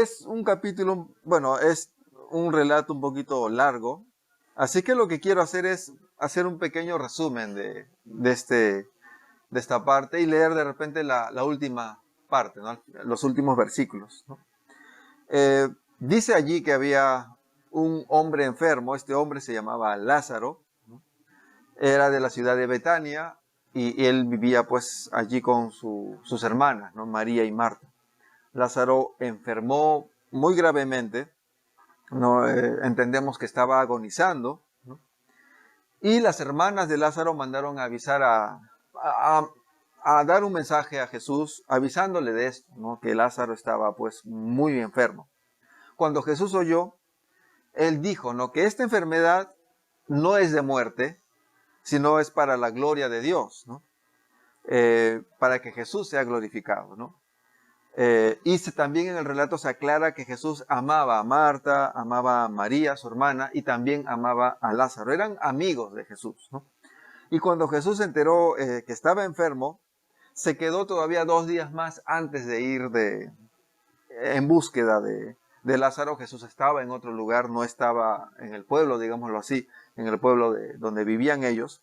es un capítulo, bueno, es un relato un poquito largo, así que lo que quiero hacer es hacer un pequeño resumen de esta parte y leer de repente la última parte, ¿no? Los últimos versículos, ¿no? Dice allí que había un hombre enfermo, este hombre se llamaba Lázaro, ¿no? Era de la ciudad de Betania y él vivía pues allí con sus hermanas, ¿no? María y Marta. Lázaro enfermó muy gravemente, ¿no? Entendemos que estaba agonizando, ¿no? Y las hermanas de Lázaro mandaron a avisar a, a dar un mensaje a Jesús avisándole de esto, ¿no? Que Lázaro estaba pues muy enfermo. Cuando Jesús oyó, él dijo, ¿no? Que esta enfermedad no es de muerte, sino es para la gloria de Dios, ¿no? Para que Jesús sea glorificado, ¿no? También en el relato se aclara que Jesús amaba a Marta, amaba a María, su hermana, y también amaba a Lázaro. Eran amigos de Jesús, ¿no? Y cuando Jesús se enteró que estaba enfermo, se quedó todavía 2 días más antes de ir en búsqueda de Lázaro. Jesús estaba en otro lugar, no estaba en el pueblo, digámoslo así, en el pueblo donde vivían ellos,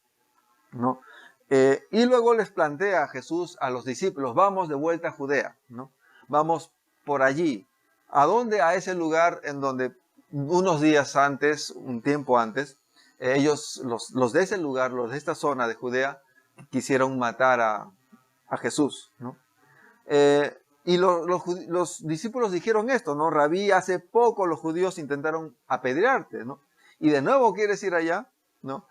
¿no? Y luego les plantea a Jesús a los discípulos, vamos de vuelta a Judea, ¿no? Vamos por allí. ¿A dónde? A ese lugar en donde unos días antes, un tiempo antes, ellos, los de ese lugar, los de esta zona de Judea, quisieron matar a Jesús, ¿no? Y los discípulos dijeron esto, ¿no? Rabí, hace poco los judíos intentaron apedrearte, ¿no? Y de nuevo quieres ir allá, ¿no?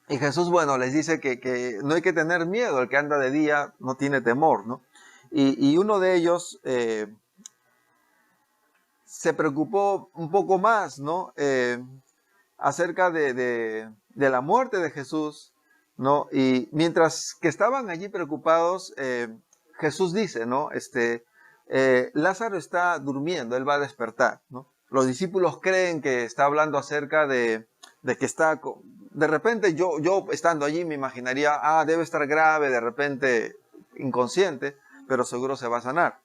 Y Jesús, bueno, les dice que no hay que tener miedo, el que anda de día no tiene temor, ¿no? Y uno de ellos se preocupó un poco más, ¿no? Acerca de la muerte de Jesús, ¿no? Y mientras que estaban allí preocupados, Jesús dice, ¿no? Lázaro está durmiendo, él va a despertar, ¿no? Los discípulos creen que está hablando acerca de que está, de repente yo estando allí me imaginaría, debe estar grave, de repente inconsciente, pero seguro se va a sanar.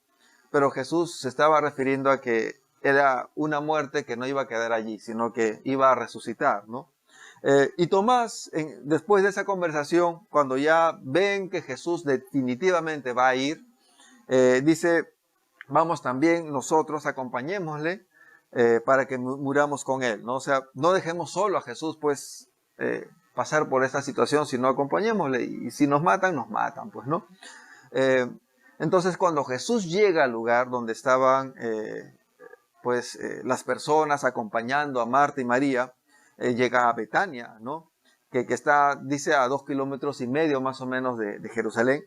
Pero Jesús se estaba refiriendo a que era una muerte que no iba a quedar allí, sino que iba a resucitar, ¿no? Y Tomás, después de esa conversación, cuando ya ven que Jesús definitivamente va a ir, dice, vamos también nosotros, acompañémosle para que muramos con él, ¿no? O sea, no dejemos solo a Jesús, pues, pasar por esta situación, sino acompañémosle. Y si nos matan, pues, ¿no? Entonces, cuando Jesús llega al lugar donde estaban las personas acompañando a Marta y María, llega a Betania, ¿no? Que está, dice, a 2,5 kilómetros más o menos de Jerusalén.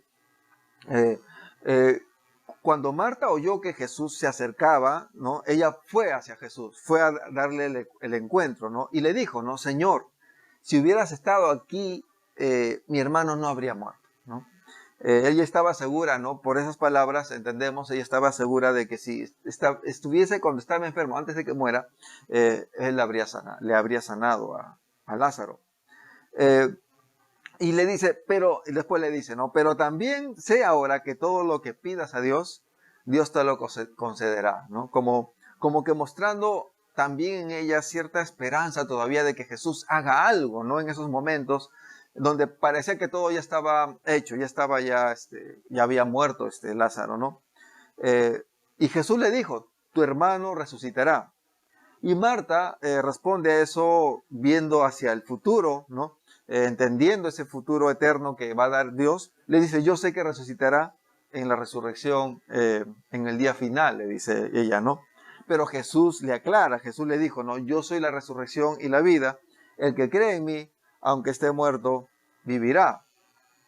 Cuando Marta oyó que Jesús se acercaba, ¿no? Ella fue hacia Jesús, fue a darle el encuentro, ¿no? Y le dijo, ¿no? Señor, si hubieras estado aquí, mi hermano no habría muerto, ¿no? Ella estaba segura, ¿no? Por esas palabras entendemos, ella estaba segura de que si estuviese cuando estaba enfermo, antes de que muera, él le habría sanado a Lázaro. Y le dice, y después le dice, ¿no? Pero también sé ahora que todo lo que pidas a Dios, Dios te lo concederá, ¿no? Como que mostrando también en ella cierta esperanza todavía de que Jesús haga algo, ¿no? En esos momentos donde parecía que todo ya estaba hecho, ya había muerto Lázaro, ¿no? Y Jesús le dijo, tu hermano resucitará. Y Marta responde a eso viendo hacia el futuro, ¿no? Entendiendo ese futuro eterno que va a dar Dios, le dice, yo sé que resucitará en la resurrección, en el día final, le dice ella, ¿no? Pero Jesús le aclara, Jesús le dijo, no, yo soy la resurrección y la vida, el que cree en mí, aunque esté muerto, vivirá.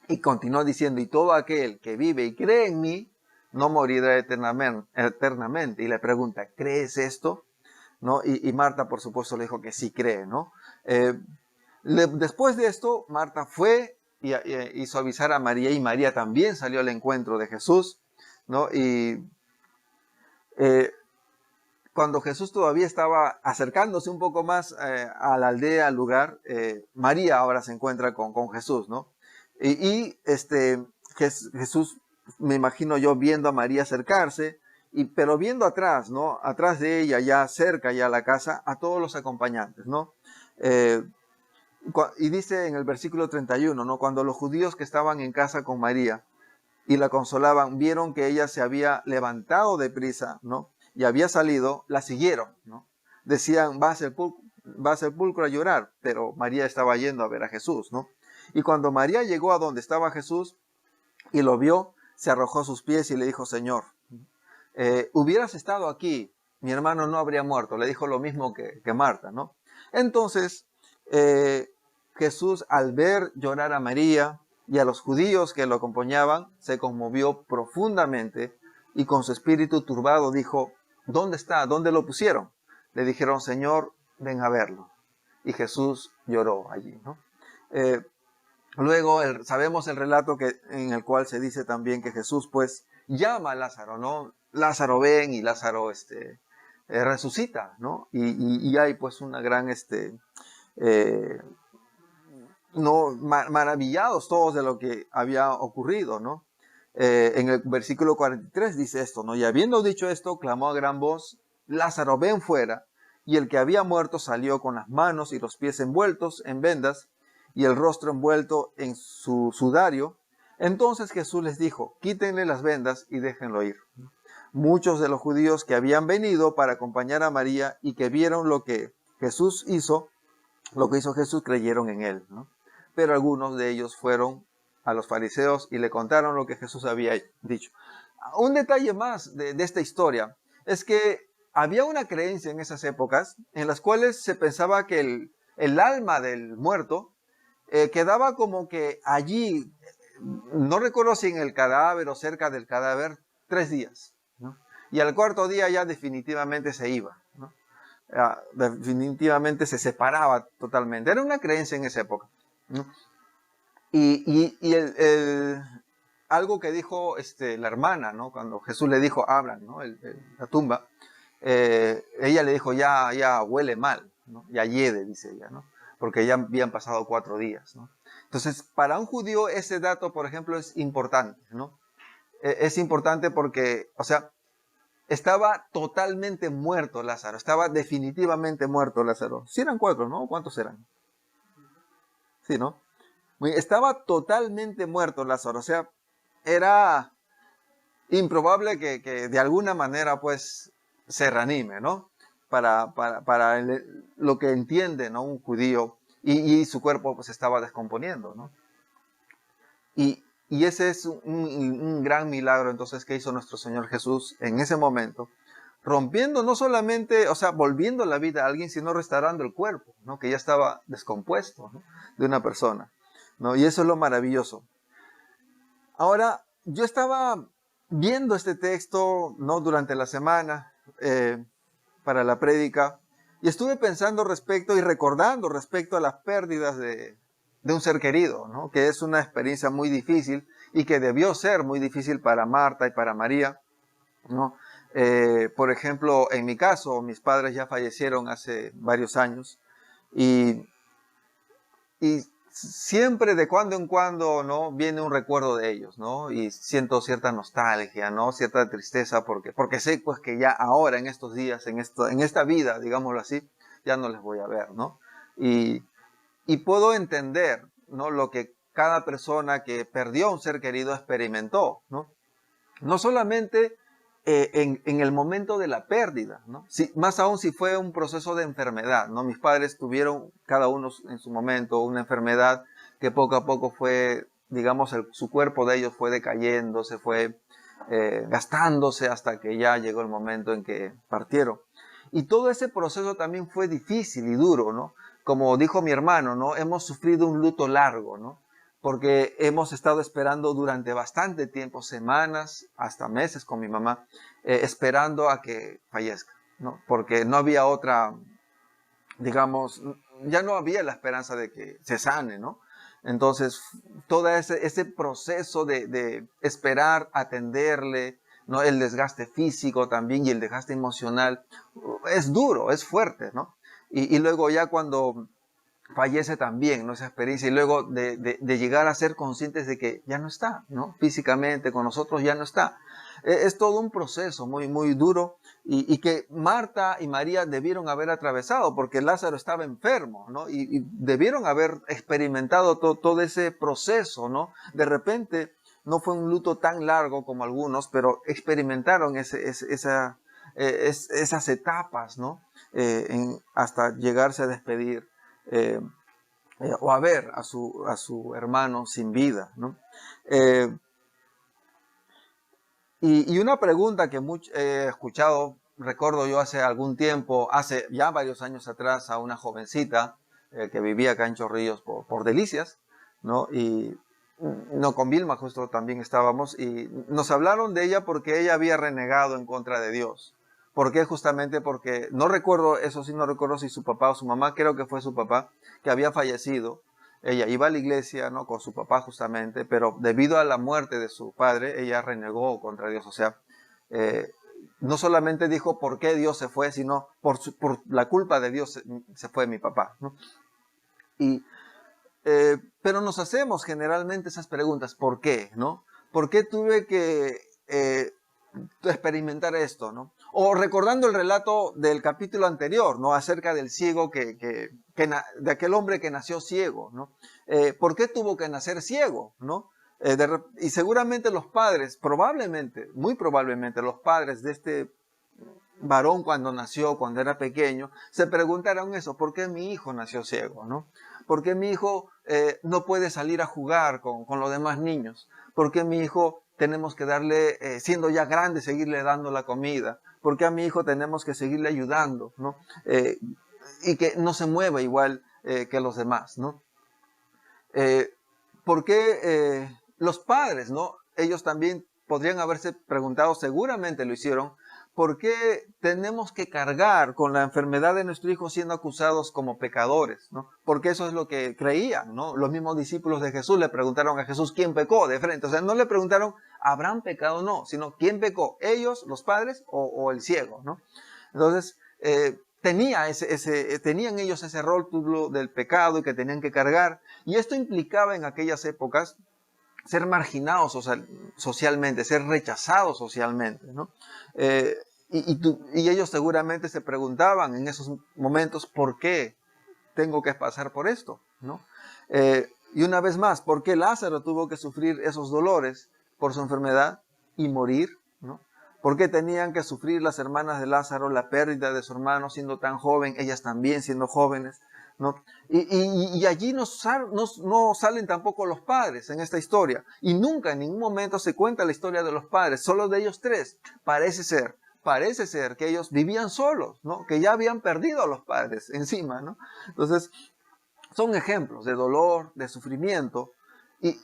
Y continuó diciendo, y todo aquel que vive y cree en mí, no morirá eternamente. Y le pregunta, ¿crees esto? ¿No? Y Marta, por supuesto, le dijo que sí cree, ¿no? Después de esto, Marta fue y hizo avisar a María, y María también salió al encuentro de Jesús, ¿no? Y cuando Jesús todavía estaba acercándose un poco más a la aldea, al lugar, María ahora se encuentra con Jesús, ¿no? Jesús, me imagino yo viendo a María acercarse pero viendo atrás, ¿no? Atrás de ella, ya cerca, ya a la casa, a todos los acompañantes, ¿no? Y dice en el versículo 31, ¿no? Cuando los judíos que estaban en casa con María y la consolaban, vieron que ella se había levantado de prisa, ¿no? Y había salido, la siguieron, ¿no? Decían, va al sepulcro a llorar, pero María estaba yendo a ver a Jesús, ¿no? Y cuando María llegó a donde estaba Jesús y lo vio, se arrojó a sus pies y le dijo, Señor, hubieras estado aquí, mi hermano no habría muerto. Le dijo lo mismo que Marta, ¿no? Entonces, Jesús, al ver llorar a María y a los judíos que lo acompañaban, se conmovió profundamente y con su espíritu turbado dijo, ¿dónde está? ¿Dónde lo pusieron? Le dijeron, Señor, ven a verlo. Y Jesús lloró allí, ¿no? Luego sabemos el relato en el cual se dice también que Jesús pues llama a Lázaro, ¿no? Lázaro ven y Lázaro resucita, ¿no? Y hay pues una gran, no, maravillados todos de lo que había ocurrido, ¿no? En el versículo 43 dice esto, ¿no? Y habiendo dicho esto, clamó a gran voz, Lázaro ven fuera, y el que había muerto salió con las manos y los pies envueltos en vendas, y el rostro envuelto en su sudario. Entonces Jesús les dijo, quítenle las vendas y déjenlo ir. Muchos de los judíos que habían venido para acompañar a María y que vieron lo que Jesús hizo, lo que hizo Jesús, creyeron en él, ¿no? Pero algunos de ellos fueron a los fariseos y le contaron lo que Jesús había dicho. Un detalle más de esta historia es que había una creencia en esas épocas en las cuales se pensaba que el alma del muerto quedaba como que allí, no recuerdo si en el cadáver o cerca del cadáver, 3 días, ¿no? Y al cuarto día ya definitivamente se iba, ¿no? Definitivamente se separaba totalmente. Era una creencia en esa época, ¿no? Y algo que dijo la hermana, ¿no? Cuando Jesús le dijo, abran, ¿no? La tumba, ella le dijo, ya huele mal, ¿no? Ya hiede, dice ella, ¿no? Porque ya habían pasado 4 días, ¿no? Entonces, para un judío ese dato, por ejemplo, es importante, ¿no? Es importante porque, o sea, estaba totalmente muerto Lázaro, estaba definitivamente muerto Lázaro. Sí eran 4, ¿no? ¿Cuántos eran? Sí, ¿no? Estaba totalmente muerto Lázaro, o sea, era improbable que de alguna manera pues se reanime, ¿no? Para lo que entiende, ¿no? Un judío, y su cuerpo pues estaba descomponiendo, ¿no? Y ese es un gran milagro entonces que hizo nuestro Señor Jesús en ese momento, rompiendo no solamente, o sea, volviendo la vida a alguien, sino restaurando el cuerpo, ¿no? Que ya estaba descompuesto, ¿no? De una persona, ¿no? Y eso es lo maravilloso. Ahora, yo estaba viendo este texto, ¿no? Durante la semana para la prédica, y estuve pensando respecto y recordando respecto a las pérdidas de un ser querido, ¿no? Que es una experiencia muy difícil y que debió ser muy difícil para Marta y para María, ¿no? Por ejemplo, en mi caso, mis padres ya fallecieron hace varios años y siempre de cuando en cuando, ¿no? Viene un recuerdo de ellos, ¿no? Y siento cierta nostalgia, ¿no? Cierta tristeza porque sé pues que ya ahora, en estos días, en esta vida, digámoslo así, ya no les voy a ver, ¿no? Y puedo entender, ¿no? Lo que cada persona que perdió a un ser querido experimentó, ¿no? No solamente en el momento de la pérdida, ¿no? Más aún si fue un proceso de enfermedad, ¿no? Mis padres tuvieron cada uno en su momento una enfermedad que poco a poco fue, digamos, su cuerpo de ellos fue decayendo, se fue gastándose hasta que ya llegó el momento en que partieron. Y todo ese proceso también fue difícil y duro, ¿no? Como dijo mi hermano, ¿no? Hemos sufrido un luto largo, ¿no? Porque hemos estado esperando durante bastante tiempo, semanas, hasta meses con mi mamá, esperando a que fallezca, ¿no? Porque no había otra, digamos, ya no había la esperanza de que se sane, ¿no? Entonces, todo ese proceso de esperar, atenderle, ¿no? El desgaste físico también y el desgaste emocional, es duro, es fuerte, ¿no? Y luego ya cuando fallece también, ¿no? Esa experiencia, y luego de llegar a ser conscientes de que ya no está, ¿no? Físicamente con nosotros ya no está. Es todo un proceso muy, muy duro y que Marta y María debieron haber atravesado porque Lázaro estaba enfermo, ¿no? Y debieron haber experimentado todo ese proceso, ¿no? De repente no fue un luto tan largo como algunos, pero experimentaron esas etapas, ¿no? Hasta llegarse a despedir eh, o a ver a su hermano sin vida, ¿no? Eh, y una pregunta que he escuchado, recuerdo yo hace algún tiempo, hace ya varios años atrás, a una jovencita que vivía acá en Chorrillos por Delicias, ¿no? Y no, con Vilma justo también estábamos, y nos hablaron de ella porque ella había renegado en contra de Dios. ¿Por qué? Justamente porque, no recuerdo, eso sí, no recuerdo si su papá o su mamá, creo que fue su papá, que había fallecido. Ella iba a la iglesia, ¿no? Con su papá justamente, pero debido a la muerte de su padre, ella renegó contra Dios. O sea, eh, no solamente dijo por qué Dios se fue, sino por la culpa de Dios se fue mi papá, ¿no? Y, pero nos hacemos generalmente esas preguntas, ¿por qué? ¿No? ¿Por qué tuve que experimentar esto? ¿No? O recordando el relato del capítulo anterior, ¿no? Acerca del ciego de aquel hombre que nació ciego, ¿no? ¿Por qué tuvo que nacer ciego? ¿No? Y seguramente los padres, probablemente, muy probablemente los padres de este varón cuando nació, cuando era pequeño, se preguntaron eso: ¿por qué mi hijo nació ciego? ¿No? ¿Por qué mi hijo no puede salir a jugar con los demás niños? ¿Por qué mi hijo tenemos que darle, siendo ya grande, seguirle dando la comida? ¿Por qué a mi hijo tenemos que seguirle ayudando? ¿No? Y que no se mueva igual que los demás, ¿no? ¿Por qué los padres, ¿no? Ellos también podrían haberse preguntado, seguramente lo hicieron, ¿por qué tenemos que cargar con la enfermedad de nuestro hijo siendo acusados como pecadores? ¿No? Porque eso es lo que creían, ¿no? Los mismos discípulos de Jesús le preguntaron a Jesús quién pecó de frente. O sea, no le preguntaron, ¿habrán pecado o no? Sino, ¿quién pecó? ¿Ellos, los padres o el ciego? ¿No? Entonces, tenían ellos ese rótulo del pecado y que tenían que cargar. Y esto implicaba en aquellas épocas ser marginados socialmente, ser rechazados socialmente, ¿no? Y ellos seguramente se preguntaban en esos momentos, ¿por qué tengo que pasar por esto? ¿No? Y una vez más, ¿por qué Lázaro tuvo que sufrir esos dolores por su enfermedad y morir? ¿No? ¿Por qué tenían que sufrir las hermanas de Lázaro la pérdida de su hermano siendo tan joven, ellas también siendo jóvenes? ¿No? Y allí no salen tampoco los padres en esta historia. Y nunca en ningún momento se cuenta la historia de los padres, solo de ellos tres. Parece ser que ellos vivían solos, ¿no? Que ya habían perdido a los padres encima, ¿no? Entonces, son ejemplos de dolor, de sufrimiento, y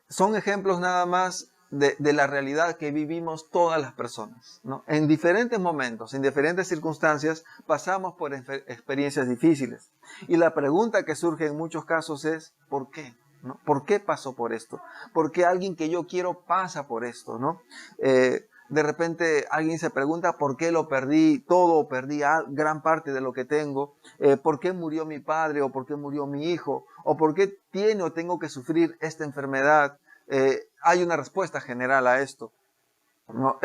son ejemplos nada más de la realidad que vivimos todas las personas, ¿no? En diferentes momentos, en diferentes circunstancias, pasamos por experiencias difíciles. Y la pregunta que surge en muchos casos es, ¿por qué? ¿No? ¿Por qué pasó por esto? ¿Por qué alguien que yo quiero pasa por esto? ¿No? De repente alguien se pregunta, ¿por qué lo perdí todo? ¿Perdí gran parte de lo que tengo? ¿Por qué murió mi padre? ¿O por qué murió mi hijo? ¿O por qué tiene o tengo que sufrir esta enfermedad? Hay una respuesta general a esto, ¿no?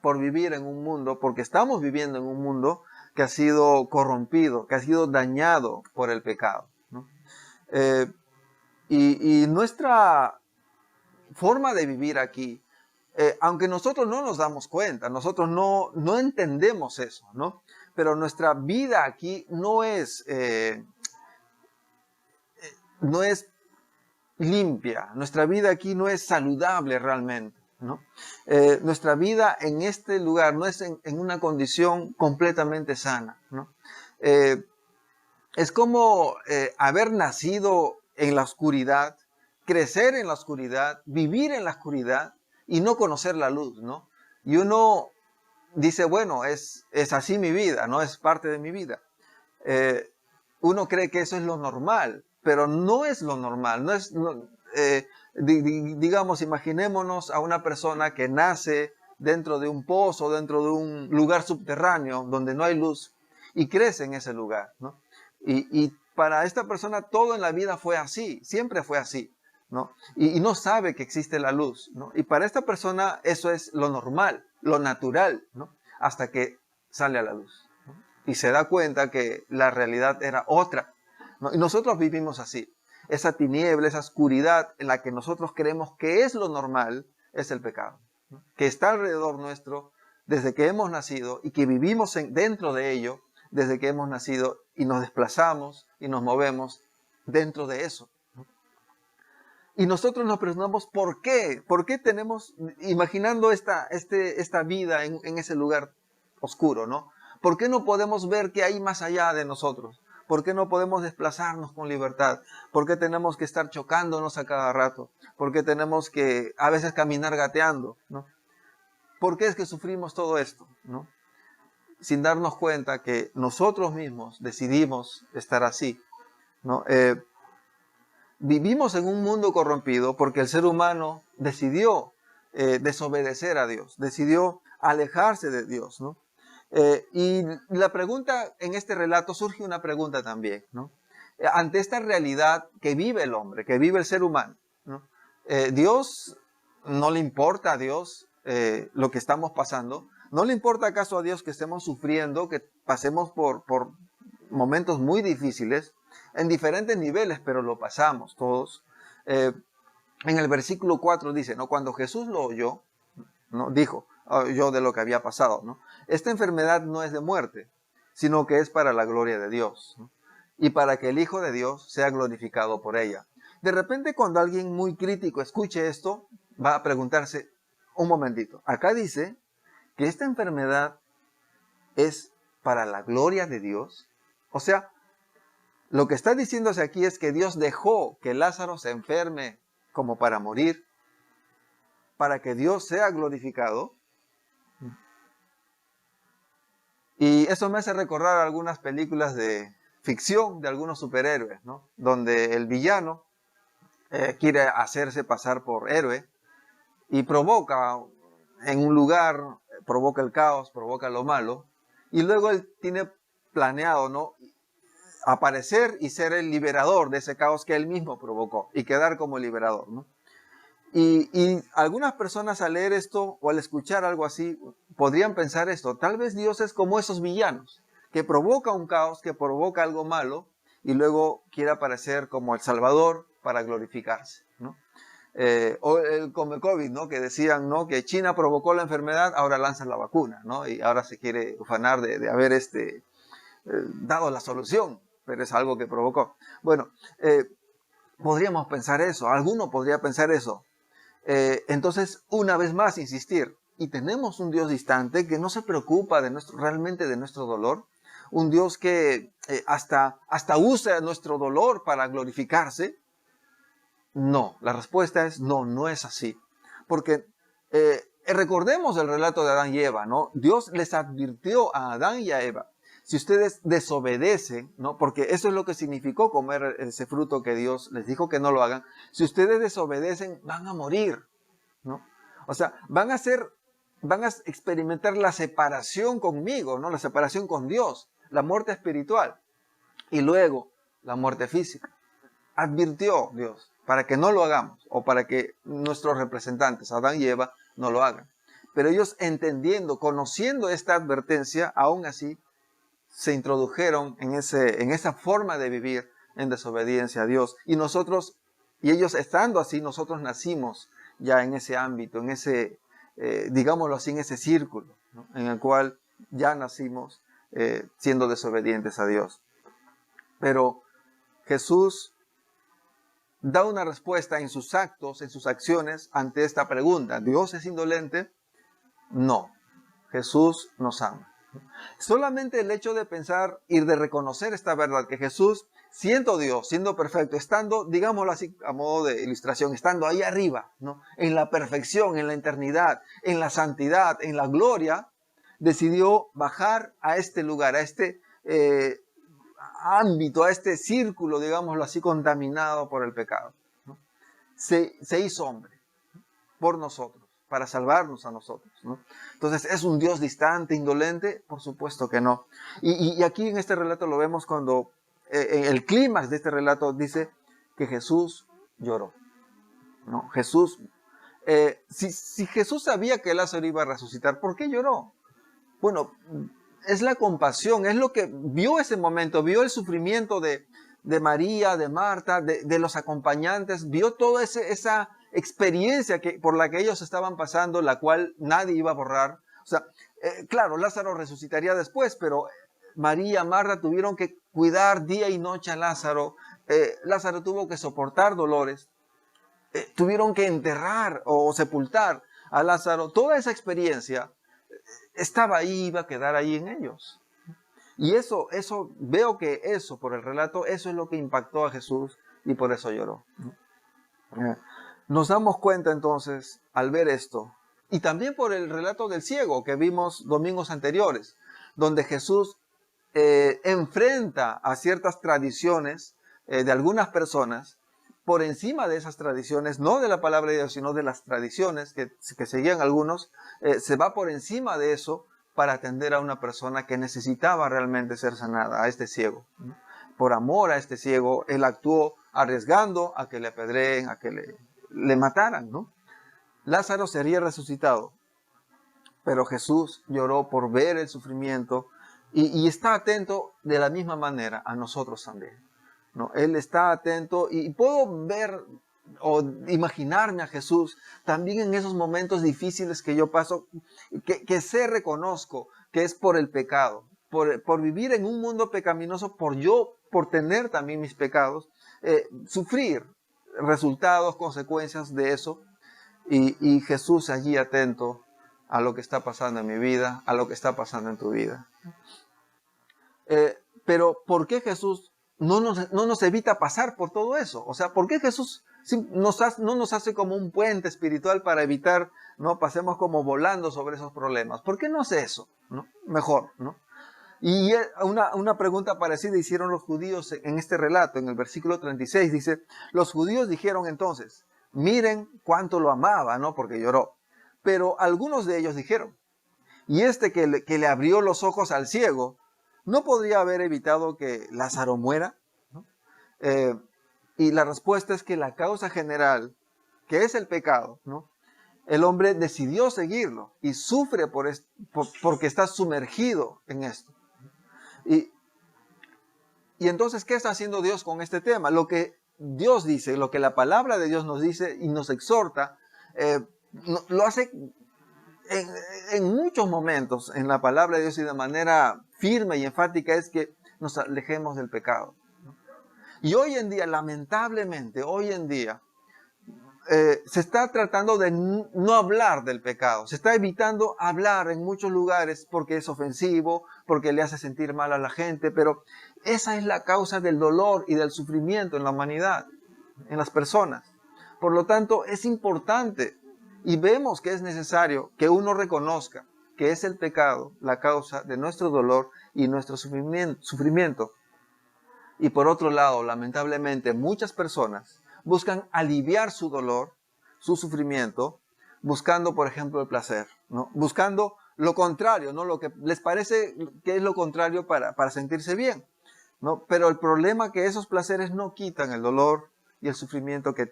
Por vivir en un mundo, porque estamos viviendo en un mundo que ha sido corrompido, que ha sido dañado por el pecado, ¿no? Y nuestra forma de vivir aquí, aunque nosotros no nos damos cuenta, nosotros no entendemos eso, ¿no? Pero nuestra vida aquí no es limpia, nuestra vida aquí no es saludable realmente, ¿no? Nuestra vida en este lugar no es en una condición completamente sana, ¿no? Es como haber nacido en la oscuridad, crecer en la oscuridad, vivir en la oscuridad y no conocer la luz, ¿no? Y uno dice, bueno, es así mi vida, ¿no? Es parte de mi vida. Eh, Uno cree que eso es lo normal, pero no es lo normal. Digamos, imaginémonos a una persona que nace dentro de un pozo, dentro de un lugar subterráneo donde no hay luz y crece en ese lugar, ¿no? Y para esta persona todo en la vida fue así, siempre fue así, ¿no? Y no sabe que existe la luz, ¿no? Y para esta persona eso es lo normal, lo natural, ¿no? Hasta que sale a la luz, ¿no? Y se da cuenta que la realidad era otra, ¿no? Y nosotros vivimos así. Esa tiniebla, esa oscuridad en la que nosotros creemos que es lo normal, es el pecado, ¿no? Que está alrededor nuestro desde que hemos nacido y que vivimos dentro de ello desde que hemos nacido y nos desplazamos y nos movemos dentro de eso, ¿no? Y nosotros nos preguntamos ¿por qué? ¿Por qué tenemos, imaginando esta vida en ese lugar oscuro, ¿no? ¿Por qué no podemos ver qué hay más allá de nosotros? ¿Por qué no podemos desplazarnos con libertad? ¿Por qué tenemos que estar chocándonos a cada rato? ¿Por qué tenemos que a veces caminar gateando, ¿no? ¿Por qué es que sufrimos todo esto, ¿no? Sin darnos cuenta que nosotros mismos decidimos estar así, ¿no? Vivimos en un mundo corrompido porque el ser humano decidió desobedecer a Dios, decidió alejarse de Dios, ¿no? Y la pregunta en este relato surge una pregunta también, ¿no? Ante esta realidad que vive el hombre, que vive el ser humano, ¿no? Dios, no le importa a Dios lo que estamos pasando. ¿No le importa acaso a Dios que estemos sufriendo, que pasemos por momentos muy difíciles, en diferentes niveles, pero lo pasamos todos? En el versículo 4 dice, ¿no? Cuando Jesús lo oyó, ¿no? Dijo, yo de lo que había pasado, ¿no? Esta enfermedad no es de muerte, sino que es para la gloria de Dios, ¿no? Y para que el Hijo de Dios sea glorificado por ella. De repente, cuando alguien muy crítico escuche esto, va a preguntarse, un momentito, acá dice que esta enfermedad es para la gloria de Dios. O sea, lo que está diciéndose aquí es que Dios dejó que Lázaro se enferme como para morir, para que Dios sea glorificado. Y eso me hace recordar algunas películas de ficción de algunos superhéroes, ¿no? Donde el villano quiere hacerse pasar por héroe y provoca en un lugar, provoca el caos, provoca lo malo, y luego él tiene planeado, ¿no?, aparecer y ser el liberador de ese caos que él mismo provocó y quedar como el liberador, ¿no? Y algunas personas al leer esto o al escuchar algo así podrían pensar esto: tal vez Dios es como esos villanos que provoca un caos, que provoca algo malo y luego quiere aparecer como el Salvador para glorificarse, ¿no? O como el COVID, ¿no? Que decían, ¿no?, que China provocó la enfermedad, ahora lanzan la vacuna, ¿no? Y ahora se quiere ufanar de haber dado la solución, pero es algo que provocó. Bueno, podríamos pensar eso, alguno podría pensar eso. Entonces, una vez más, insistir, y tenemos un Dios distante que no se preocupa realmente de nuestro dolor, un Dios que hasta usa nuestro dolor para glorificarse. No, la respuesta es no, no es así. Porque recordemos el relato de Adán y Eva, ¿no? Dios les advirtió a Adán y a Eva: si ustedes desobedecen, ¿no?, porque eso es lo que significó comer ese fruto que Dios les dijo que no lo hagan. Si ustedes desobedecen, van a morir, ¿no? O sea, van a experimentar la separación conmigo, ¿no?, la separación con Dios, la muerte espiritual y luego la muerte física. Advirtió Dios para que no lo hagamos, o para que nuestros representantes, Adán y Eva, no lo hagan. Pero ellos, entendiendo, conociendo esta advertencia, aún así se introdujeron en esa forma de vivir en desobediencia a Dios. Y ellos estando así, nosotros nacimos ya en ese ámbito, en ese, digámoslo así, en ese círculo, ¿no?, en el cual ya nacimos siendo desobedientes a Dios. Pero Jesús da una respuesta en sus actos, en sus acciones, ante esta pregunta: ¿Dios es indolente? No, Jesús nos ama. Solamente el hecho de pensar y de reconocer esta verdad, que Jesús, siendo Dios, siendo perfecto, estando, digámoslo así a modo de ilustración, estando ahí arriba, ¿no?, en la perfección, en la eternidad, en la santidad, en la gloria, decidió bajar a este lugar, a este ámbito, a este círculo, digámoslo así, contaminado por el pecado, ¿no? Se hizo hombre por nosotros, para salvarnos a nosotros, ¿no? Entonces, ¿es un Dios distante, indolente? Por supuesto que no. Y aquí en este relato lo vemos cuando en el clímax de este relato dice que Jesús lloró, ¿no? Jesús, si Jesús sabía que Lázaro iba a resucitar, ¿por qué lloró? Bueno, es la compasión, es lo que vio ese momento, vio el sufrimiento de María, de Marta, de los acompañantes, vio toda esa experiencia por la que ellos estaban pasando, la cual nadie iba a borrar. O sea, claro, Lázaro resucitaría después, pero María, Marta tuvieron que cuidar día y noche a Lázaro. Lázaro tuvo que soportar dolores, tuvieron que enterrar o sepultar a Lázaro. Toda esa experiencia estaba ahí, iba a quedar ahí en ellos. Y veo que eso, por el relato, eso es lo que impactó a Jesús y por eso lloró. Nos damos cuenta entonces, al ver esto, y también por el relato del ciego que vimos domingos anteriores, donde Jesús enfrenta a ciertas tradiciones de algunas personas, por encima de esas tradiciones, no de la palabra de Dios, sino de las tradiciones que seguían algunos, se va por encima de eso para atender a una persona que necesitaba realmente ser sanada, a este ciego. Por amor a este ciego, él actuó arriesgando a que le apedreen, a que le mataran, ¿no? Lázaro sería resucitado, pero Jesús lloró por ver el sufrimiento y está atento de la misma manera a nosotros también, ¿no? Él está atento y puedo ver o imaginarme a Jesús también en esos momentos difíciles que yo paso, que reconozco que es por el pecado, por vivir en un mundo pecaminoso, por tener también mis pecados, sufrir resultados, consecuencias de eso, y Jesús allí atento a lo que está pasando en mi vida, a lo que está pasando en tu vida. Pero ¿por qué Jesús no nos evita pasar por todo eso? O sea, ¿por qué Jesús no nos hace como un puente espiritual para evitar, ¿no? Pasemos como volando sobre esos problemas? ¿Por qué no hace eso? ¿No? Mejor, ¿no? Y una pregunta parecida hicieron los judíos en este relato, en el versículo 36, dice, los judíos dijeron entonces, miren cuánto lo amaba, ¿no? Porque lloró. Pero algunos de ellos dijeron, y este que le abrió los ojos al ciego, ¿no podría haber evitado que Lázaro muera? ¿No? Y la respuesta es que la causa general, que es el pecado, ¿no? El hombre decidió seguirlo y sufre porque está sumergido en esto. Y entonces, ¿qué está haciendo Dios con este tema? Lo que Dios dice, lo que la palabra de Dios nos dice y nos exhorta, lo hace en muchos momentos en la palabra de Dios y de manera firme y enfática, es que nos alejemos del pecado. Y hoy en día, lamentablemente, se está tratando de no hablar del pecado. Se está evitando hablar en muchos lugares porque es ofensivo, porque le hace sentir mal a la gente, pero esa es la causa del dolor y del sufrimiento en la humanidad, en las personas. Por lo tanto, es importante y vemos que es necesario que uno reconozca que es el pecado la causa de nuestro dolor y nuestro sufrimiento. Y por otro lado, lamentablemente, muchas personas buscan aliviar su dolor, su sufrimiento, buscando, por ejemplo, el placer, ¿no? Buscando lo contrario, ¿no? Lo que les parece que es lo contrario para sentirse bien, ¿no? Pero el problema es que esos placeres no quitan el dolor y el sufrimiento que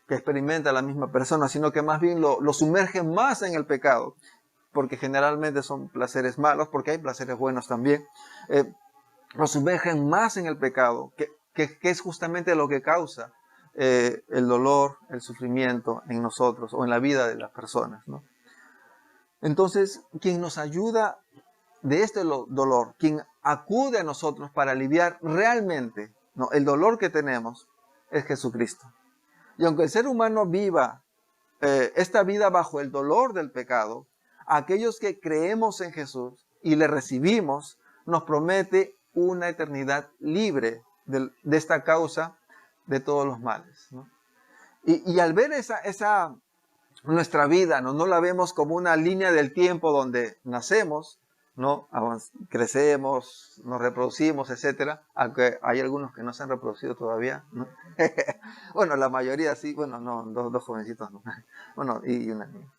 experimenta la misma persona, sino que más bien lo sumergen más en el pecado, porque generalmente son placeres malos, porque hay placeres buenos también. Lo sumergen más en el pecado, que es justamente lo que causa el dolor, el sufrimiento en nosotros o en la vida de las personas, ¿no? Entonces, quien nos ayuda de este dolor, quien acude a nosotros para aliviar realmente, ¿no?, el dolor que tenemos, es Jesucristo. Y aunque el ser humano viva esta vida bajo el dolor del pecado, aquellos que creemos en Jesús y le recibimos, nos promete una eternidad libre de esta causa de todos los males, ¿no? Y al ver nuestra vida, no la vemos como una línea del tiempo donde nacemos, ¿no? Crecemos, nos reproducimos, etcétera, aunque hay algunos que no se han reproducido todavía, ¿no? Bueno, la mayoría sí, bueno, no, dos jovencitos, no. Bueno, y una niña.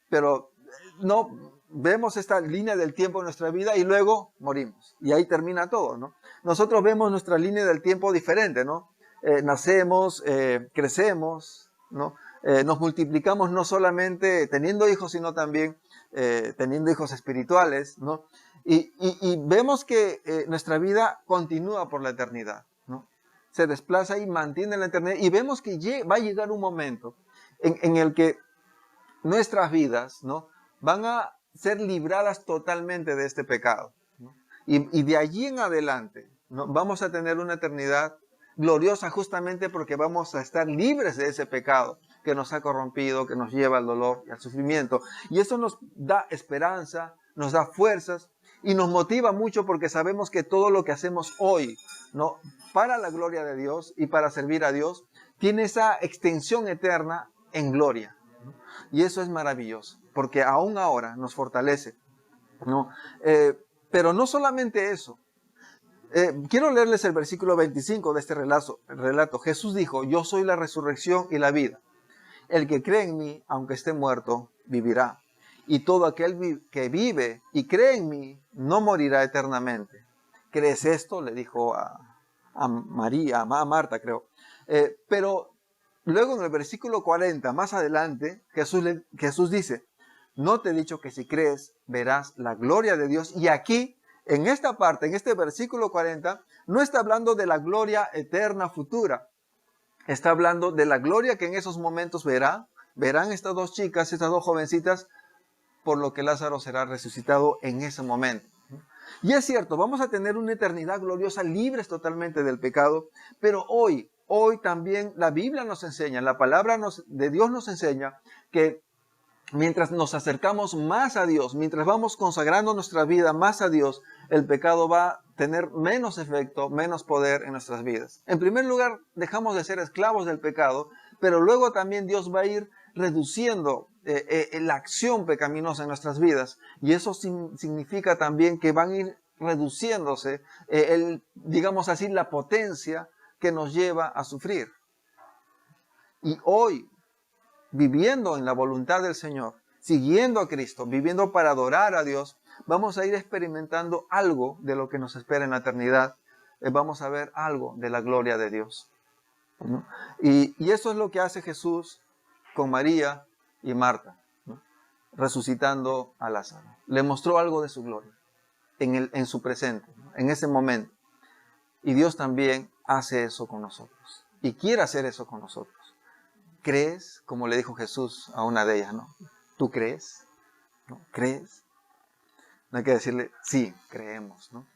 Pero no, vemos esta línea del tiempo en nuestra vida y luego morimos. Y ahí termina todo, ¿no? Nosotros vemos nuestra línea del tiempo diferente, ¿no? Nacemos, crecemos, ¿no? Nos multiplicamos no solamente teniendo hijos, sino también teniendo hijos espirituales, ¿no? Y vemos que nuestra vida continúa por la eternidad, ¿no? Se desplaza y mantiene la eternidad. Y vemos que va a llegar un momento en el que nuestras vidas, ¿no?, van a ser libradas totalmente de este pecado, ¿no? Y de allí en adelante, ¿no?, vamos a tener una eternidad gloriosa justamente porque vamos a estar libres de ese pecado que nos ha corrompido, que nos lleva al dolor y al sufrimiento. Y eso nos da esperanza, nos da fuerzas y nos motiva mucho porque sabemos que todo lo que hacemos hoy, ¿no?, para la gloria de Dios y para servir a Dios, tiene esa extensión eterna en gloria. Y eso es maravilloso, porque aún ahora nos fortalece, ¿no? Pero no solamente eso. Quiero leerles el versículo 25 de este relato. Jesús dijo: yo soy la resurrección y la vida. El que cree en mí, aunque esté muerto, vivirá. Y todo aquel que vive y cree en mí, no morirá eternamente. ¿Crees esto?, le dijo a María, a Marta, creo. Pero luego en el versículo 40, más adelante, Jesús dice: no te he dicho que si crees, verás la gloria de Dios. Y aquí, en esta parte, en este versículo 40, no está hablando de la gloria eterna futura. Está hablando de la gloria que en esos momentos verán estas dos chicas, estas dos jovencitas, por lo que Lázaro será resucitado en ese momento. Y es cierto, vamos a tener una eternidad gloriosa, libres totalmente del pecado, pero hoy también la Biblia nos enseña, la palabra de Dios nos enseña que mientras nos acercamos más a Dios, mientras vamos consagrando nuestra vida más a Dios, el pecado va a tener menos efecto, menos poder en nuestras vidas. En primer lugar, dejamos de ser esclavos del pecado, pero luego también Dios va a ir reduciendo la acción pecaminosa en nuestras vidas. Y eso significa también que van a ir reduciéndose, digamos así, la potencia que nos lleva a sufrir. Y hoy, viviendo en la voluntad del Señor, siguiendo a Cristo, viviendo para adorar a Dios, vamos a ir experimentando algo de lo que nos espera en la eternidad. Vamos a ver algo de la gloria de Dios, ¿no? Y eso es lo que hace Jesús con María y Marta, ¿no?, resucitando a Lázaro. Le mostró algo de su gloria en su presente, ¿no?, en ese momento. Y Dios también hace eso con nosotros y quiere hacer eso con nosotros. ¿Crees? Como le dijo Jesús a una de ellas, ¿no? ¿Tú crees? ¿No? ¿Crees? No hay que decirle, sí, creemos, ¿no?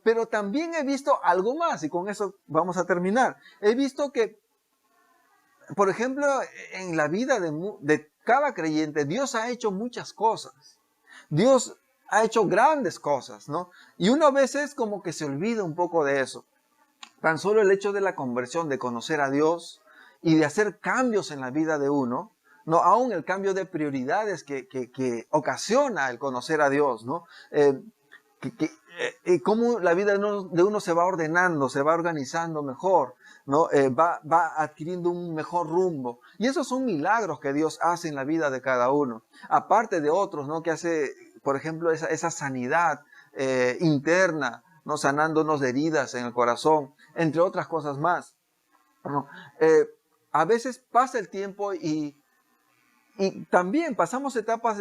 Pero también he visto algo más, y con eso vamos a terminar. He visto que, por ejemplo, en la vida de cada creyente, Dios ha hecho muchas cosas. Dios ha hecho grandes cosas, ¿no? Y uno a veces como que se olvida un poco de eso. Tan solo el hecho de la conversión, de conocer a Dios y de hacer cambios en la vida de uno, no, aún el cambio de prioridades que ocasiona el conocer a Dios, ¿no? Cómo la vida de uno se va ordenando, se va organizando mejor, ¿no? Va adquiriendo un mejor rumbo. Y esos son milagros que Dios hace en la vida de cada uno. Aparte de otros, ¿no?, que hace, por ejemplo, esa sanidad interna, ¿no?, sanándonos de heridas en el corazón, entre otras cosas más, ¿no? A veces pasa el tiempo y también pasamos etapas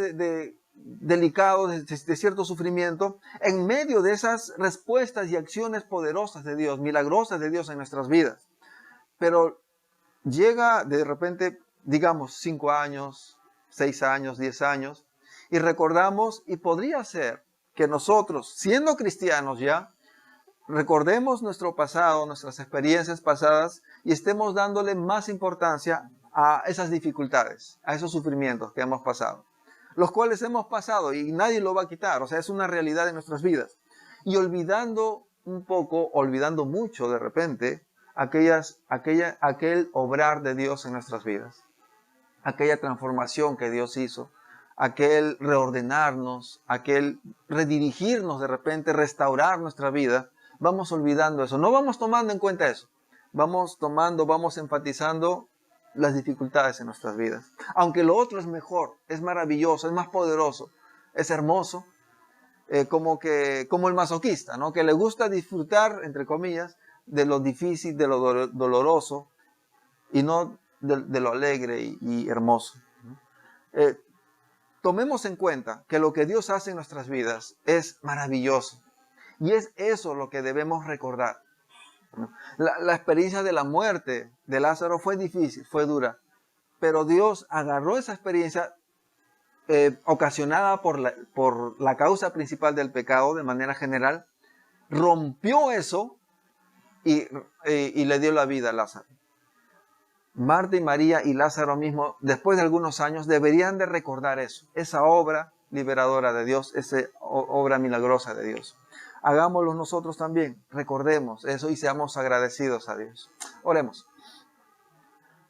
delicados, de cierto sufrimiento, en medio de esas respuestas y acciones poderosas de Dios, milagrosas de Dios en nuestras vidas. Pero llega de repente, digamos, 5 años, 6 años, 10 años, y recordamos, y podría ser que nosotros, siendo cristianos ya, recordemos nuestro pasado, nuestras experiencias pasadas, y estemos dándole más importancia a esas dificultades, a esos sufrimientos que hemos pasado, los cuales hemos pasado y nadie lo va a quitar. O sea, es una realidad en nuestras vidas. Y olvidando un poco, olvidando mucho de repente, aquel obrar de Dios en nuestras vidas, aquella transformación que Dios hizo, aquel reordenarnos, aquel redirigirnos de repente, restaurar nuestra vida, vamos olvidando eso. No vamos tomando en cuenta eso. Vamos enfatizando las dificultades en nuestras vidas. Aunque lo otro es mejor, es maravilloso, es más poderoso, es hermoso, como el masoquista, ¿no? Que le gusta disfrutar, entre comillas, de lo difícil, de lo doloroso, y no de lo alegre y hermoso. Tomemos en cuenta que lo que Dios hace en nuestras vidas es maravilloso. Y es eso lo que debemos recordar. La experiencia de la muerte de Lázaro fue difícil, fue dura. Pero Dios agarró esa experiencia ocasionada por la causa principal del pecado de manera general, rompió eso y le dio la vida a Lázaro. Marta y María y Lázaro mismo, después de algunos años, deberían de recordar eso, esa obra liberadora de Dios, esa obra milagrosa de Dios. Hagámoslo nosotros también, recordemos eso y seamos agradecidos a Dios. Oremos.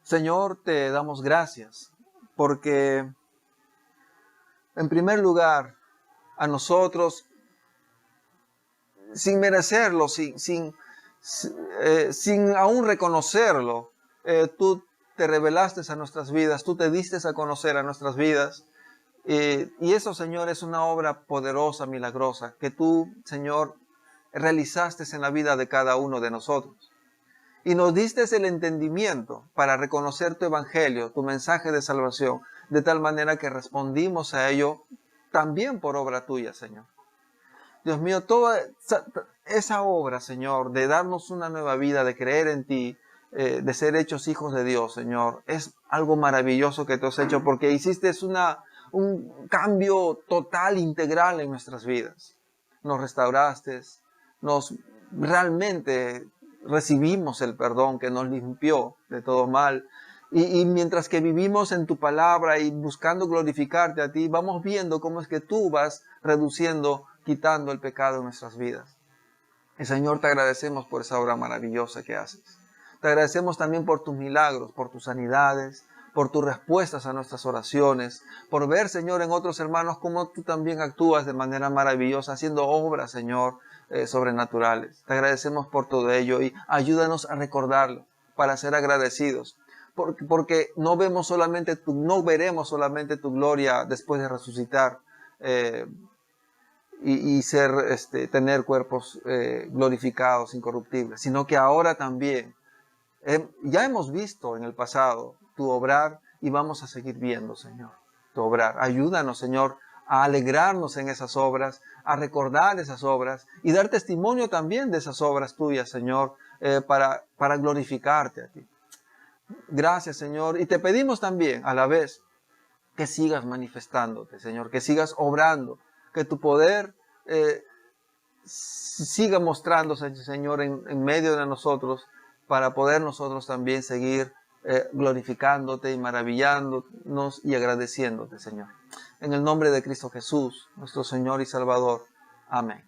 Señor, te damos gracias porque, en primer lugar, a nosotros, sin merecerlo, sin aún reconocerlo, tú te revelaste a nuestras vidas, tú te diste a conocer a nuestras vidas. Y eso, Señor, es una obra poderosa, milagrosa, que tú, Señor, realizaste en la vida de cada uno de nosotros. Y nos diste el entendimiento para reconocer tu evangelio, tu mensaje de salvación, de tal manera que respondimos a ello también por obra tuya, Señor. Dios mío, toda esa obra, Señor, de darnos una nueva vida, de creer en ti, de ser hechos hijos de Dios, Señor, es algo maravilloso que tú has hecho porque hiciste un cambio total, integral en nuestras vidas. Nos restauraste, realmente recibimos el perdón que nos limpió de todo mal. Y mientras que vivimos en tu palabra y buscando glorificarte a ti, vamos viendo cómo es que tú vas reduciendo, quitando el pecado en nuestras vidas. Y Señor, te agradecemos por esa obra maravillosa que haces. Te agradecemos también por tus milagros, por tus sanidades, por tus respuestas a nuestras oraciones, por ver, Señor, en otros hermanos cómo tú también actúas de manera maravillosa, haciendo obras, Señor, sobrenaturales. Te agradecemos por todo ello y ayúdanos a recordarlo para ser agradecidos. Porque no veremos solamente tu gloria después de resucitar y tener cuerpos glorificados, incorruptibles, sino que ahora también ya hemos visto en el pasado tu obrar y vamos a seguir viendo, Señor, tu obrar. Ayúdanos, Señor, a alegrarnos en esas obras, a recordar esas obras y dar testimonio también de esas obras tuyas, Señor, para glorificarte a ti. Gracias, Señor. Y te pedimos también a la vez que sigas manifestándote, Señor, que sigas obrando, que tu poder siga mostrándose, Señor, en medio de nosotros, para poder nosotros también seguir glorificándote y maravillándonos y agradeciéndote, Señor. En el nombre de Cristo Jesús, nuestro Señor y Salvador. Amén.